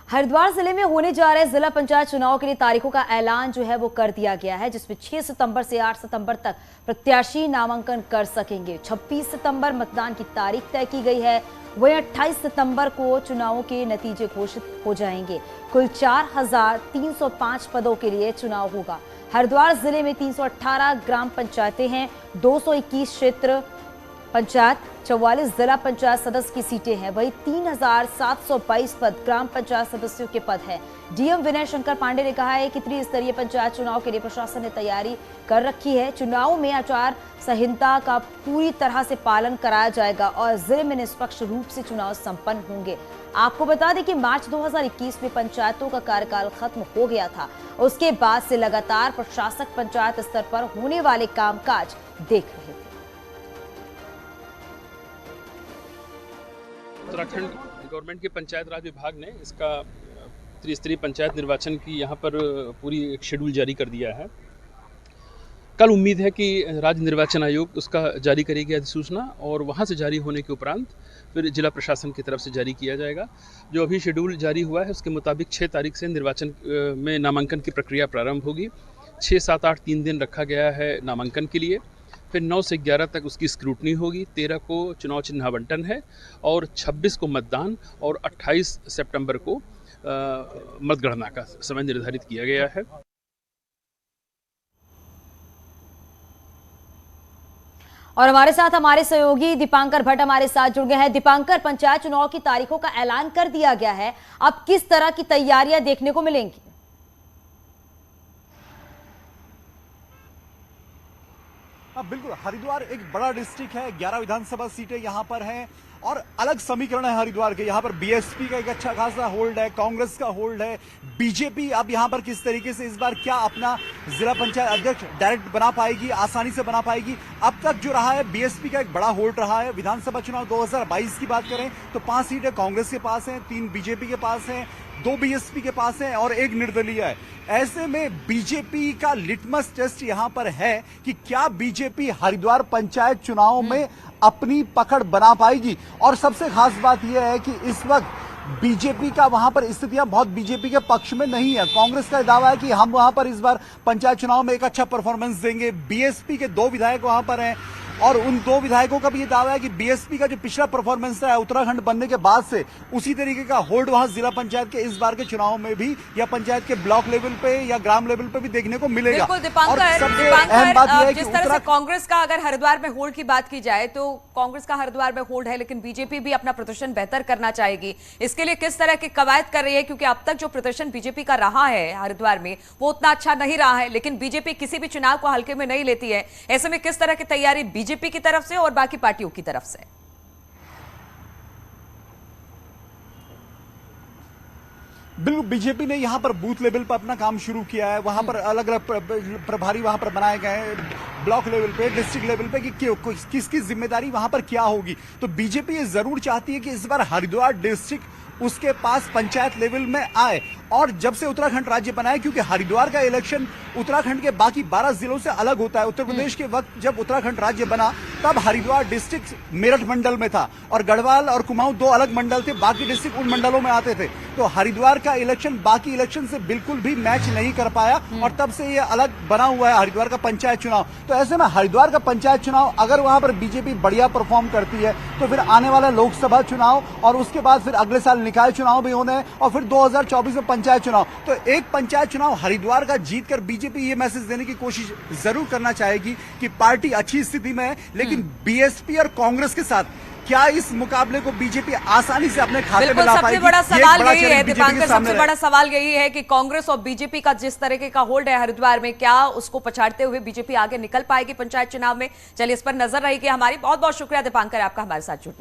हरिद्वार जिले में होने जा रहे जिला पंचायत चुनाव के लिए तारीखों का ऐलान जो है वो कर दिया गया है, जिसमें 6 सितंबर से 8 सितंबर तक प्रत्याशी नामांकन कर सकेंगे। 26 सितंबर मतदान की तारीख तय की गई है। वहीं 28 सितंबर को चुनावों के नतीजे घोषित हो जाएंगे। कुल 4305 पदों के लिए चुनाव होगा। हरिद्वार जिले में 318 ग्राम पंचायतें हैं, 221 क्षेत्र पंचायत, 44 जिला पंचायत सदस्य की सीटें हैं। वहीं 3722 पद ग्राम पंचायत सदस्यों के पद है। डीएम विनय शंकर पांडे ने कहा है कि त्रिस्तरीय पंचायत चुनाव के लिए प्रशासन ने तैयारी कर रखी है। चुनाव में आचार संहिता का पूरी तरह से पालन कराया जाएगा और जिले में निष्पक्ष रूप से चुनाव संपन्न होंगे। आपको बता दें कि मार्च 2021 में पंचायतों का कार्यकाल खत्म हो गया था। उसके बाद से लगातार प्रशासक पंचायत स्तर पर होने वाले कामकाज देख रहे थे। उत्तराखंड गवर्नमेंट के पंचायत राज विभाग ने इसका त्रिस्तरीय पंचायत निर्वाचन की यहाँ पर पूरी एक शेड्यूल जारी कर दिया है। कल उम्मीद है कि राज्य निर्वाचन आयोग उसका जारी करेगी अधिसूचना और वहाँ से जारी होने के उपरांत फिर जिला प्रशासन की तरफ से जारी किया जाएगा। जो अभी शेड्यूल जारी हुआ है उसके मुताबिक 6 तारीख से निर्वाचन में नामांकन की प्रक्रिया प्रारंभ होगी। 6, 7, 8 3 दिन रखा गया है नामांकन के लिए। फिर 9 से 11 तक उसकी स्क्रूटनी होगी। 13 को चुनाव चिन्ह आवंटन है और 26 को मतदान और 28 सितंबर को मतगणना का समय निर्धारित किया गया है। और हमारे साथ हमारे सहयोगी दीपांकर भट्ट हमारे साथ जुड़ गए हैं। दीपांकर, पंचायत चुनाव की तारीखों का ऐलान कर दिया गया है, अब किस तरह की तैयारियां देखने को मिलेंगी? बिल्कुल, हरिद्वार एक बड़ा डिस्ट्रिक्ट है, 11 विधानसभा सीटें यहाँ पर हैं और अलग समीकरण है हरिद्वार के। यहाँ पर बीएसपी का एक अच्छा खासा होल्ड है, कांग्रेस का होल्ड है, बीजेपी अब यहाँ पर किस तरीके से इस बार क्या अपना जिला पंचायत अध्यक्ष डायरेक्ट बना पाएगी, आसानी से बना पाएगी। अब तक जो रहा है बीएसपी का एक बड़ा होल्ड रहा है। विधानसभा चुनाव 2022 की बात करें तो 5 सीटें कांग्रेस के पास हैं, 3 बीजेपी के पास हैं, 2 बीएसपी के पास है और 1 निर्दलीय है। ऐसे में बीजेपी का लिटमस टेस्ट यहां पर है कि क्या बीजेपी हरिद्वार पंचायत चुनाव में अपनी पकड़ बना पाएगी। और सबसे खास बात यह है कि इस वक्त बीजेपी का वहां पर स्थितियां बहुत बीजेपी के पक्ष में नहीं है। कांग्रेस का दावा है कि हम वहां पर इस बार पंचायत चुनाव में एक अच्छा परफॉर्मेंस देंगे। बीएसपी के 2 विधायक वहां पर हैं और उन 2 विधायकों का भी ये दावा है कि बीएसपी का जो पिछला परफॉर्मेंस है उत्तराखंड बनने के बाद से, उसी तरीके का होल्ड वहां जिला पंचायत के इस बार के चुनाव में भी या पंचायत के ब्लॉक लेवल पे या ग्राम लेवल पे भी देखने को मिलेगा। बिल्कुल दीपांकर, जिस तरह से कांग्रेस का अगर हरिद्वार में होल्ड की बात की जाए तो कांग्रेस का हरिद्वार में होल्ड है, लेकिन बीजेपी भी अपना प्रदर्शन बेहतर करना चाहेगी। इसके लिए किस तरह की कवायद कर रही है? क्योंकि अब तक जो प्रदर्शन बीजेपी का रहा है हरिद्वार में वो उतना अच्छा नहीं रहा है, लेकिन बीजेपी किसी भी चुनाव को हल्के में नहीं लेती है। ऐसे में किस तरह की तैयारी बीजेपी की तरफ से और बाकी पार्टियों की तरफ से? बिल्कुल, बीजेपी ने यहां पर बूथ लेवल पर अपना काम शुरू किया है। वहां पर अलग अलग प्रभारी वहां पर बनाए गए हैं, ब्लॉक लेवल पे, डिस्ट्रिक्ट लेवल पे कि किसकी जिम्मेदारी वहां पर क्या होगी। तो बीजेपी ये जरूर चाहती है कि इस बार हरिद्वार डिस्ट्रिक्ट उसके पास पंचायत लेवल में आए। और जब से उत्तराखंड राज्य बना है, क्योंकि हरिद्वार का इलेक्शन उत्तराखंड के बाकी 12 जिलों से अलग होता है। उत्तर प्रदेश के वक्त जब उत्तराखंड राज्य बना तब हरिद्वार डिस्ट्रिक्ट मेरठ मंडल में था और गढ़वाल और कुमाऊं 2 अलग मंडल थे, बाकी डिस्ट्रिक्ट उन मंडलों में आते थे। तो हरिद्वार का इलेक्शन बाकी इलेक्शन से बिल्कुल भी मैच नहीं कर पाया और तब से ये अलग बना हुआ है हरिद्वार का पंचायत चुनाव। तो ऐसे में हरिद्वार का पंचायत चुनाव अगर वहां पर बीजेपी बढ़िया परफॉर्म करती है तो फिर आने वाला लोकसभा चुनाव और उसके बाद फिर अगले साल निकाय चुनाव भी होने हैं और फिर 2024 में पंचायत चुनाव। तो एक पंचायत चुनाव हरिद्वार का जीतकर बीजेपी ये मैसेज देने की कोशिश जरूर करना चाहेगी कि पार्टी अच्छी स्थिति में है, लेकिन बीएसपी और कांग्रेस के साथ क्या इस मुकाबले को बीजेपी आसानी से अपने खाते में ला पाएगी? सबसे बड़ा सवाल यही है दीपांकर, सबसे बड़ा सवाल यही है कि कांग्रेस और बीजेपी का जिस तरीके का होल्ड है हरिद्वार में, क्या उसको पछाड़ते हुए बीजेपी आगे निकल पाएगी पंचायत चुनाव में? चलिए इस पर नजर रहेगी हमारी। बहुत बहुत शुक्रिया दीपांकर आपका हमारे साथ जुड़ने।